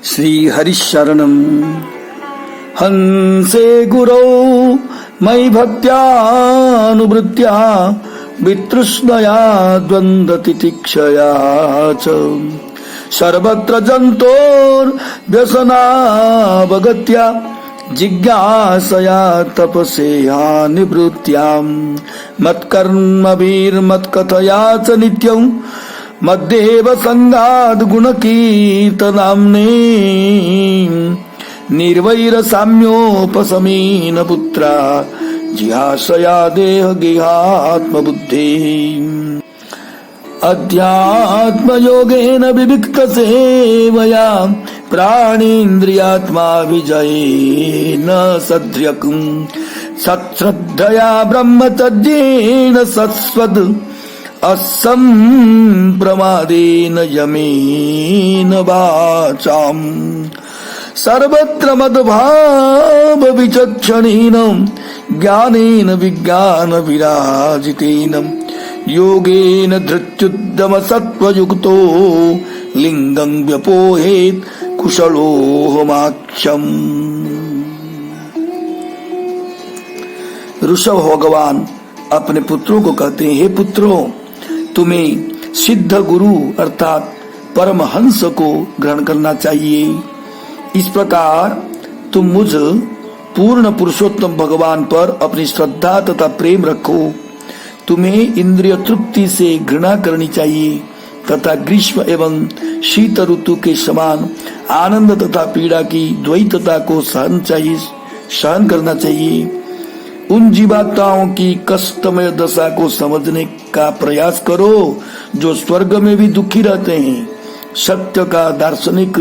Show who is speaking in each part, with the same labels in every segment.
Speaker 1: श्री हरिशरणं हंसे गुरौ मयि भक्त्यानुवृत्त्या वितृष्णया द्वन्द्वतितिक्षया च सर्वत्र जन्तोर्व्यसनावगत्या जिज्ञासया तपसेया निवृत्त्याम् मत्कर्मभिर्मत्कथया च नित्यं मद्देव संगाद् गुणकीर्तनाम्ने निर्वैरसाम्योपशमेन पुत्रा जिहासया देहगेहात्मबुद्धेः अध्यात्मयोगेन विविक्तसेवया प्राणेन्द्रियात्मा विजयेन सद्र्यकं सत्श्रद्धया ब्रह्मचर्येण सत्स्वद् असंप्रमादेन यमेन वाचाम् सर्वत्र मद्भाव विचक्षणेन ज्ञानेन विज्ञान विराजितेन योगेन धृत्युद्यम सत्वयुक्तो लिंगं व्यपोहेत् कुशलोहमाख्यम्। ऋषभ भगवान अपने पुत्रों को कहते हैं, हे पुत्रों, तुम्हें सिद्ध गुरु अर्थात परमहंस को ग्रहण करना चाहिए। इस प्रकार तुम मुझ पूर्ण पुरुषोत्तम भगवान पर अपनी श्रद्धा तथा प्रेम रखो। तुम्हें इंद्रिय तृप्ति से घृणा करनी चाहिए तथा ग्रीष्म एवं शीत ऋतु के समान आनंद तथा पीड़ा की द्वैतता को सहन करना चाहिए। उन जीवात्माओं की कष्टमय दशा को समझने का प्रयास करो जो स्वर्ग में भी दुखी रहते हैं। सत्य का दार्शनिक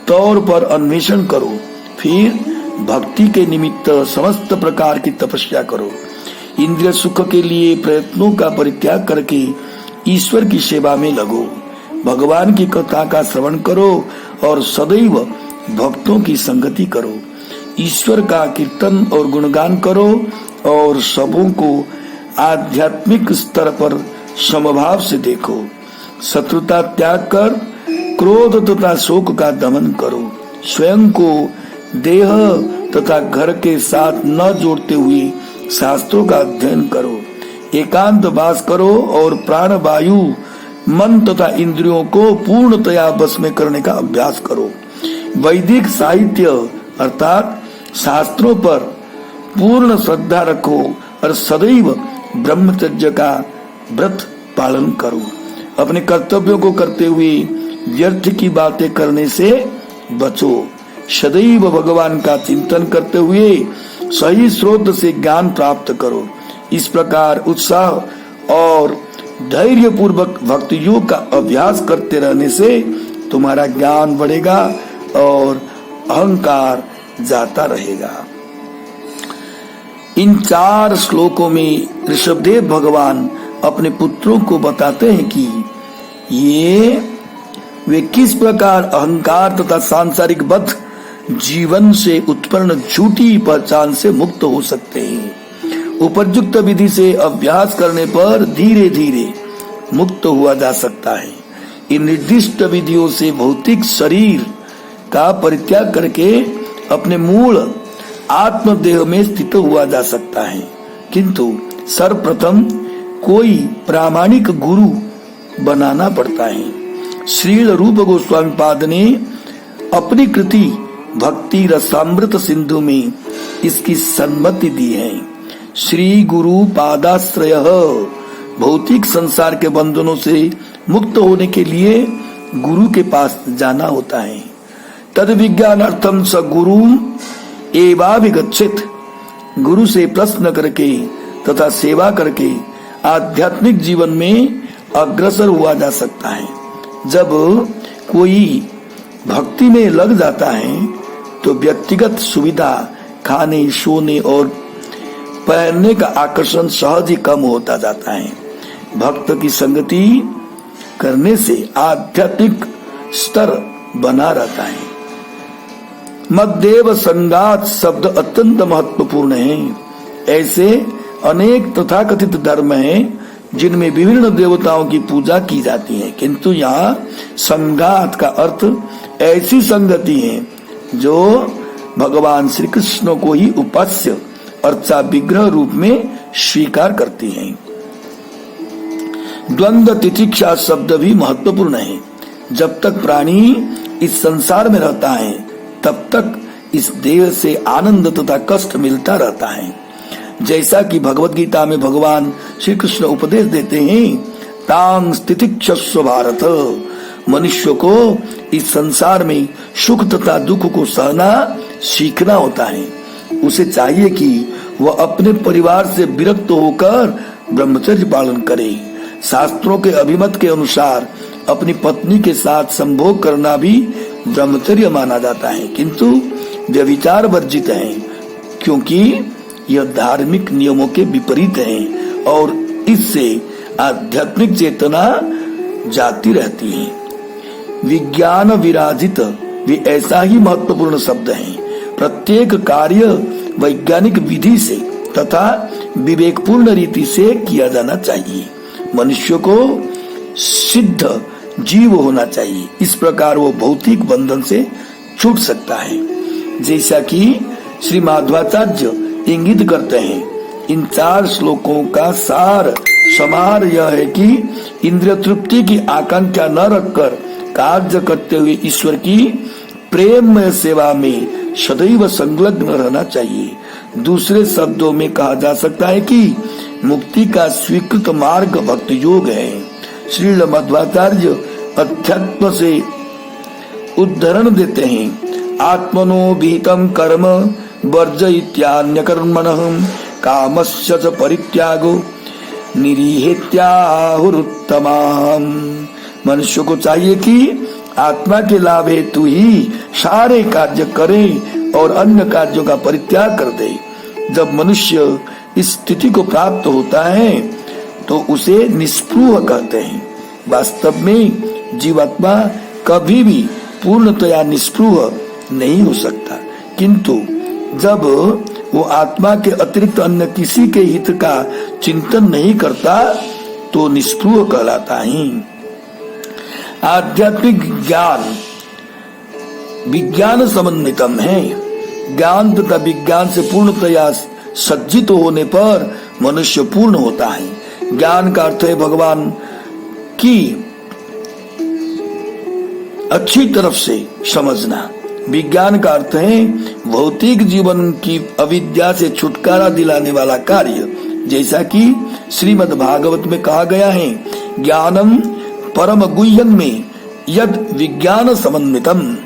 Speaker 1: तौर पर अन्वेषण करो, फिर भक्ति के निमित्त समस्त प्रकार की तपस्या करो। इंद्रिय सुख के लिए प्रयत्नों का परित्याग करके ईश्वर की सेवा में लगो। भगवान की कथा का श्रवण करो और सदैव भक्तों की संगति करो। ईश्वर का कीर्तन और गुणगान करो और सबों को आध्यात्मिक स्तर पर समभाव से देखो। शत्रुता त्याग कर क्रोध तथा शोक का दमन करो। स्वयं को देह तथा घर के साथ न जोड़ते हुए शास्त्रों का अध्ययन करो। एकांत वास करो और प्राण वायु मन तथा इंद्रियों को पूर्णतया बस में करने का अभ्यास करो। वैदिक साहित्य अर्थात शास्त्रों पर पूर्ण श्रद्धा रखो और सदैव ब्रह्मचर्य का व्रत पालन करो। अपने कर्तव्यों को करते हुए व्यर्थ की बातें करने से बचो। सदैव भगवान का चिंतन करते हुए सही स्रोत से ज्ञान प्राप्त करो। इस प्रकार उत्साह और धैर्य पूर्वक भक्ति योग का अभ्यास करते रहने से तुम्हारा ज्ञान बढ़ेगा और अहंकार जाता रहेगा। इन 4 श्लोकों में ऋषभदेव भगवान अपने पुत्रों को बताते हैं कि वे किस प्रकार अहंकार तथा सांसारिक बद्ध जीवन से उत्पन्न झूठी पहचान से मुक्त हो सकते हैं। उपयुक्त विधि से अभ्यास करने पर धीरे धीरे मुक्त हुआ जा सकता है। इन निर्दिष्ट विधियों से भौतिक शरीर का परित्याग करके अपने मूल आत्मदेह में स्थित हुआ जा सकता है। किंतु सर्वप्रथम कोई प्रामाणिक गुरु बनाना पड़ता है। श्रील रूप गोस्वामी पाद ने अपनी कृति भक्ति रसामृत सिंधु में इसकी सम्मति दी है। श्री गुरु पादाश्रय भौतिक संसार के बंधनों से मुक्त होने के लिए गुरु के पास जाना होता है। तद विज्ञानार्थम स गुरु एवाभिगच्छेत्। गुरु से प्रश्न करके तथा सेवा करके आध्यात्मिक जीवन में अग्रसर हुआ जा सकता है। जब कोई भक्ति में लग जाता है तो व्यक्तिगत सुविधा, खाने सोने और पहनने का आकर्षण सहज ही कम होता जाता है। भक्त की संगति करने से आध्यात्मिक स्तर बना रहता है। मद्देव संगात शब्द अत्यंत महत्वपूर्ण है। ऐसे अनेक तथाकथित धर्म हैं जिनमें विभिन्न देवताओं की पूजा की जाती है, किंतु यहाँ संगात का अर्थ ऐसी संगति है जो भगवान श्री कृष्ण को ही उपास्य अर्थात विग्रह रूप में स्वीकार करती है। द्वंद्व तितिक्षा शब्द भी महत्वपूर्ण है। जब तक प्राणी इस संसार में रहता है तब तक इस देह से आनंद तथा कष्ट मिलता रहता है। जैसा कि भगवत गीता में भगवान श्री कृष्ण उपदेश देते हैं, तांग तितिक्षस्व भारत, मनुष्य को इस संसार में सुख तथा दुख को सहना सीखना होता है। उसे चाहिए कि वह अपने परिवार से विरक्त होकर ब्रह्मचर्य पालन करे। शास्त्रों के अभिमत के अनुसार अपनी पत्नी के साथ संभोग करना भी ब्रह्मचर्य माना जाता है, किंतु व्यभिचार वर्जित है, क्योंकि यह धार्मिक नियमों के विपरीत है और इससे आध्यात्मिक चेतना जाती रहती है। विज्ञान विराजित भी ऐसा ही महत्वपूर्ण शब्द है। प्रत्येक कार्य वैज्ञानिक विधि से तथा विवेकपूर्ण रीति से किया जाना चाहिए। मनुष्य को सिद्ध जीव होना चाहिए, इस प्रकार वो भौतिक बंधन से छूट सकता है। जैसा कि श्री माधवाचार्य इंगित करते हैं, इन 4 श्लोकों का सार समार यह है कि इंद्रिय तृप्ति की आकांक्षा न रखकर कार्य करते हुए ईश्वर की प्रेममय सेवा में सदैव संलग्न रहना चाहिए। दूसरे शब्दों में कहा जा सकता है कि मुक्ति का स्वीकृत मार्ग भक्ति योग है। श्री मध्वाचार्य अध्यात्म से उद्धरण देते हैं, आत्मनो भीतम कर्म वर्जयित्यान्य कर्मणः कामस्य च परित्यागो निरीहेत्याहुरुत्तमाम्। मनुष्य को चाहिए कि आत्मा के लाभ हेतु ही सारे कार्य करे और अन्य कार्यों का परित्याग कर दे। जब मनुष्य इस स्थिति को प्राप्त होता है तो उसे निस्पृह कहते हैं। वास्तव में जीवात्मा कभी भी पूर्णतया निस्पृह नहीं हो सकता, किंतु जब वो आत्मा के अतिरिक्त अन्य किसी के हित का चिंतन नहीं करता तो निस्पृह कहलाता है। आध्यात्मिक ज्ञान विज्ञान समन्वितम है। ज्ञान तथा विज्ञान से पूर्णतया सज्जित होने पर मनुष्य पूर्ण होता है। ज्ञान का अर्थ है भगवान की अच्छी तरफ से समझना। विज्ञान का अर्थ है भौतिक जीवन की अविद्या से छुटकारा दिलाने वाला कार्य। जैसा कि श्रीमद् भागवत में कहा गया है, ज्ञानम परम गुह्यम में यद विज्ञान समन्वितम।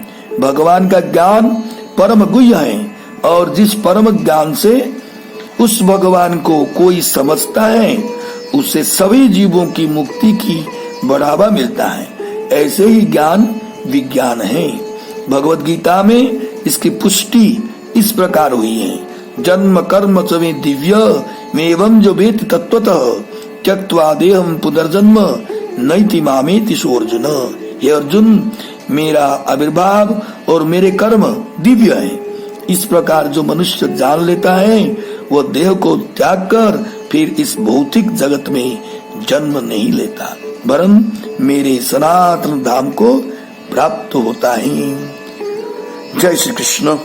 Speaker 1: भगवान का ज्ञान परम गुह्य है और जिस परम ज्ञान से उस भगवान को कोई समझता है उससे सभी जीवों की मुक्ति की बढ़ावा मिलता है। ऐसे ही ज्ञान विज्ञान है। भगवत गीता में इसकी पुष्टि इस प्रकार हुई है, जन्म कर्म च मे दिव्य मेवं जो वेत्ति तत्वतः त्यक्त्वा देहं पुनर्जन्म नैति मामेति सोऽर्जुन। हे अर्जुन, मेरा आविर्भाव और मेरे कर्म दिव्य है। इस प्रकार जो मनुष्य जान लेता है वो देह को त्याग कर फिर इस भौतिक जगत में जन्म नहीं लेता, वरन मेरे सनातन धाम को प्राप्त होता है। जय श्री कृष्ण।